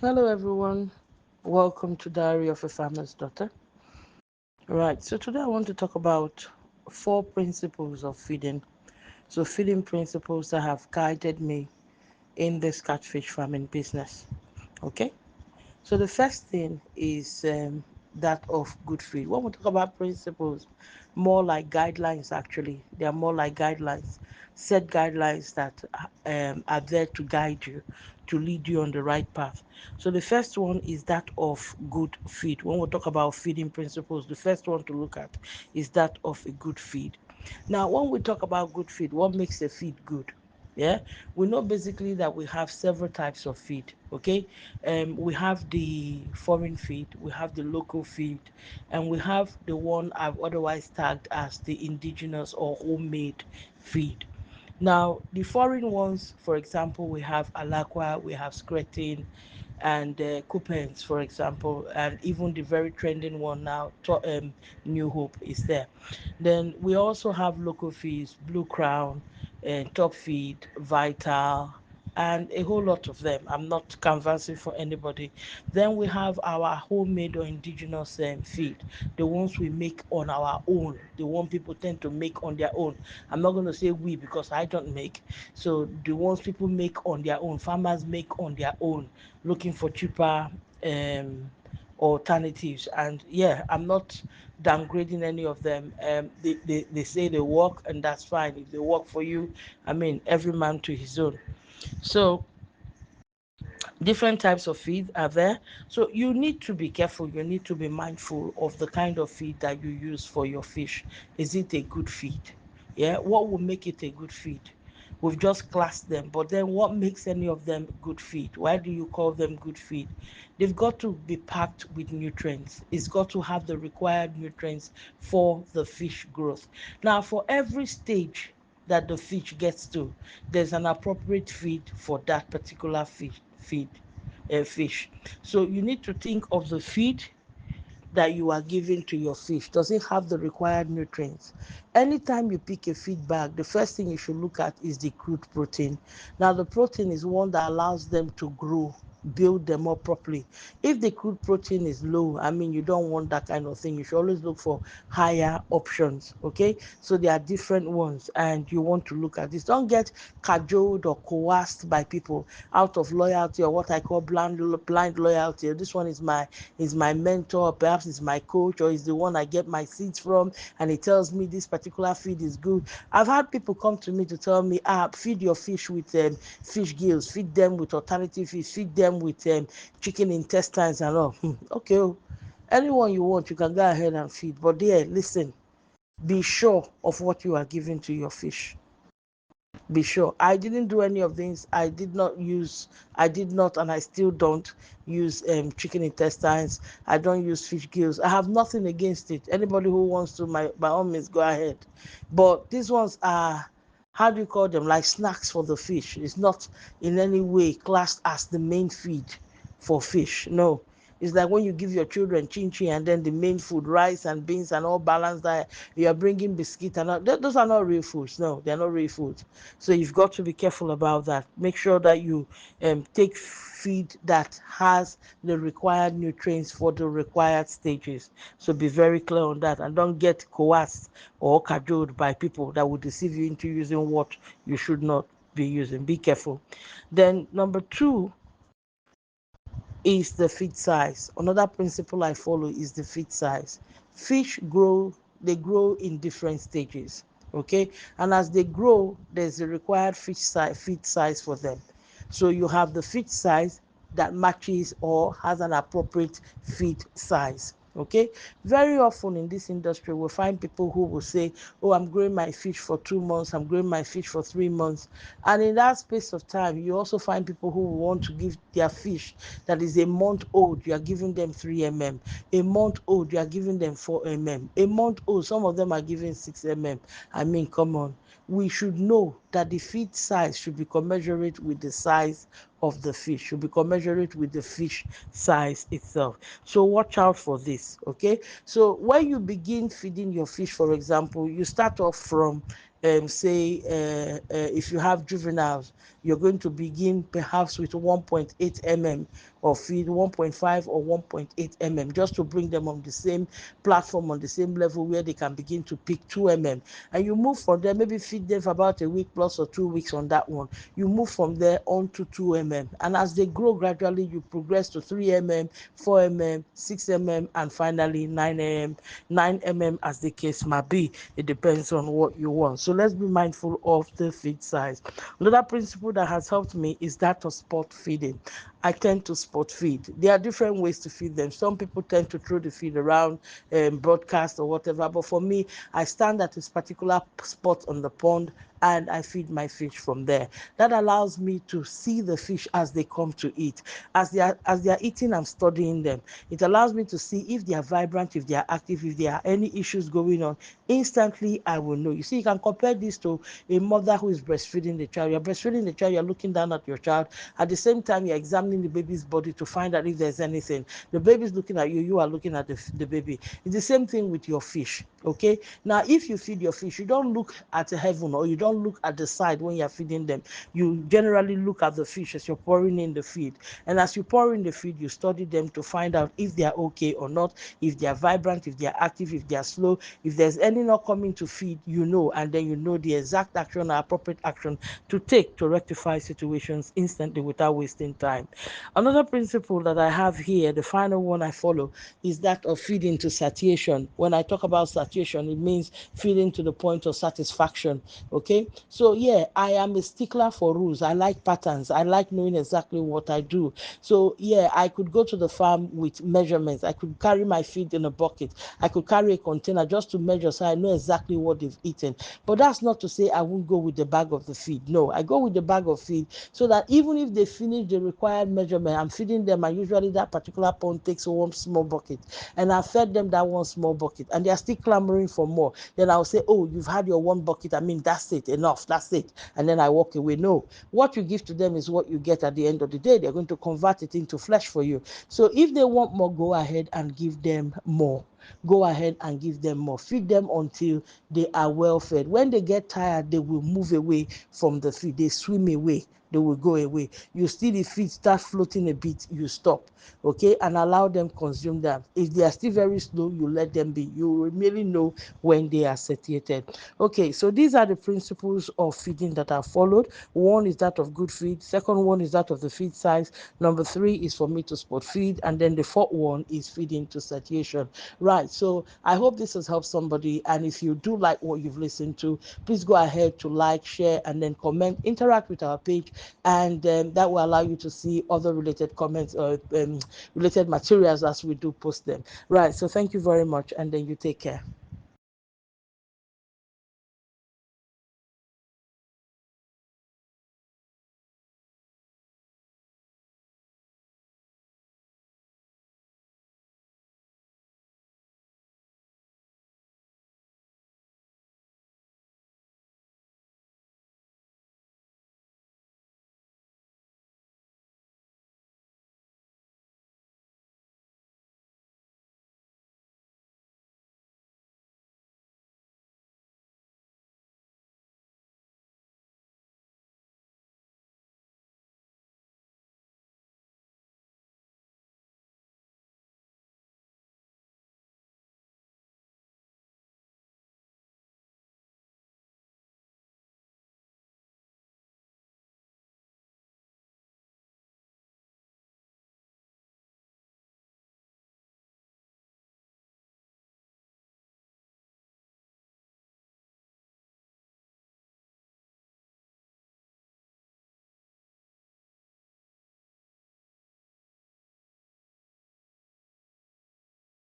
Hello, everyone. Welcome to Diary of a Farmer's Daughter. Right, so today I want to talk about four principles of feeding. So, feeding principles that have guided me in this catfish farming business. Okay, so the first thing is that of good feed. When we talk about principles, more like guidelines actually, they are more like guidelines, set guidelines that are there to guide you, to lead you on the right path. So the first one is that of good feed. When we talk about feeding principles, the first one to look at is that of a good feed. Now, when we talk about good feed, what makes a feed good? Yeah, we know basically that we have several types of feed. Okay, we have the foreign feed, we have the local feed, and we have the one I've otherwise tagged as the indigenous or homemade feed. Now, the foreign ones, for example, we have Alaqua, we have Scretin, and Coupons, for example, and even the very trending one now, New Hope, is there. Then we also have local feeds, Blue Crown, Top Feed, Vital, and a whole lot of them. I'm not canvassing for anybody. Then we have our homemade or indigenous feed, the ones we make on our own, the one people tend to make on their own. I'm not going to say we because I don't make. So the ones people make on their own, farmers make on their own, looking for cheaper alternatives. And yeah, I'm not downgrading any of them. They say they work, and that's fine. If they work for you, I mean, every man to his own. So different types of feed are there, so you need to be careful, you need to be mindful of the kind of feed that you use for your fish. Is it a good feed? Yeah, what will make it a good feed? We've just classed them, but then what makes any of them good feed? Why do you call them good feed? They've got to be packed with nutrients. It's got to have the required nutrients for the fish growth. Now, for every stage that the fish gets to, there's an appropriate feed for that particular fish. So you need to think of the feed that you are giving to your fish. Does it have the required nutrients? Anytime you pick a feed bag, the first thing you should look at is the crude protein. Now, the protein is one that allows them to grow, build them up properly. If the crude protein is low, I mean, you don't want that kind of thing. You should always look for higher options. Okay, so there are different ones, and you want to look at this. Don't get cajoled or coerced by people out of loyalty, or what I call blind loyalty. This one is my mentor, perhaps is my coach, or is the one I get my seeds from, and he tells me this particular feed is good. I've had people come to me to tell me, feed your fish with fish gills, feed them with alternative fish, feed them with chicken intestines and all. Okay, oh, anyone you want, you can go ahead and feed. But there, listen, be sure of what you are giving to your fish. Be sure. I didn't do any of these. I did not, and I still don't use chicken intestines. I don't use fish gills. I have nothing against it. Anybody who wants to, by all means, go ahead. But these ones are, how do you call them, like snacks for the fish. It's not in any way classed as the main feed for fish. No, it's like when you give your children chin chin and then the main food, rice and beans and all balanced diet, you are bringing biscuit and all. Those are not real foods. No, they're not real foods. So you've got to be careful about that. Make sure that you take feed that has the required nutrients for the required stages. So be very clear on that, and don't get coerced or cajoled by people that will deceive you into using what you should not be using. Be careful. Then number two is the feed size. Another principle I follow is the feed size. Fish grow, they grow in different stages. Okay, and as they grow, there's a required feed size for them. So you have the feed size that matches or has an appropriate feed size. Okay, very often in this industry we'll find people who will say, oh, I'm growing my fish for 2 months, I'm growing my fish for 3 months, and in that space of time you also find people who will want to give their fish that is a month old, you are giving them 3 a month old, you are giving them 4 a month old, some of them are giving 6 I mean, come on. We should know that the feed size should be commensurate with the size of the fish, should be commensurate with the fish size itself. So watch out for this. Okay, so when you begin feeding your fish, for example, you start off from say if you have juveniles, you're going to begin perhaps with 1.8 mm of feed, 1.5 or 1.8 mm, just to bring them on the same platform, on the same level where they can begin to pick 2 mm. And you move from there, maybe feed them for about a week plus or 2 weeks on that one. You move from there on to 2 mm. And as they grow gradually, you progress to 3 mm, 4 mm, 6 mm, and finally 9 mm, 9 mm as the case might be. It depends on what you want. So let's be mindful of the feed size. Another principle that has helped me is that of spot feeding. I tend to spot feed. There are different ways to feed them. Some people tend to throw the feed around, broadcast or whatever. But for me, I stand at this particular spot on the pond and I feed my fish from there. That allows me to see the fish as they come to eat. As they are eating, I'm studying them. It allows me to see if they are vibrant, if they are active, if there are any issues going on. Instantly, I will know. You see, you can compare this to a mother who is breastfeeding the child. You're breastfeeding the child, you're looking down at your child. At the same time, you're examining the baby's body to find out if there's anything. The baby's looking at you, you are looking at the baby. It's the same thing with your fish. Okay. Now, if you feed your fish, you don't look at heaven or you don't look at the side when you're feeding them. You generally look at the fish as you're pouring in the feed. And as you pour in the feed, you study them to find out if they are okay or not, if they are vibrant, if they are active, if they are slow. If there's any not coming to feed, you know, and then you know the exact action or appropriate action to take to rectify situations instantly without wasting time. Another principle that I have here, the final one I follow, is that of feeding to satiation. When I talk about satiation, it means feeding to the point of satisfaction. Okay, so yeah, I am a stickler for rules. I like patterns. I like knowing exactly what I do. So yeah, I could go to the farm with measurements. I could carry my feed in a bucket. I could carry a container just to measure so I know exactly what they've eaten. But that's not to say I won't go with the bag of the feed. No, I go with the bag of feed so that even if they finish the required measurement, I'm feeding them, and usually that particular pond takes one small bucket, and I fed them that one small bucket, and they are still clamoring for more. Then I'll say, oh, you've had your one bucket. I mean, that's it, enough, that's it. And then I walk away. No, what you give to them is what you get at the end of the day. They're going to convert it into flesh for you. So if they want more, go ahead and give them more. Go ahead and give them more. Feed them until they are well fed. When they get tired, they will move away from the feed. They swim away. They will go away. You see the feed start floating a bit, you stop, okay, and allow them consume that. If they are still very slow, you let them be. You will merely know when they are satiated. Okay, so these are the principles of feeding that are followed. One is that of good feed. Second one is that of the feed size. Number three is for me to spot feed, and then the fourth one is feeding to satiation. Right. So I hope this has helped somebody. And if you do like what you've listened to, please go ahead to like, share, and then comment, interact with our page, and that will allow you to see other related comments or related materials as we do post them. Right. So thank you very much, and then you take care.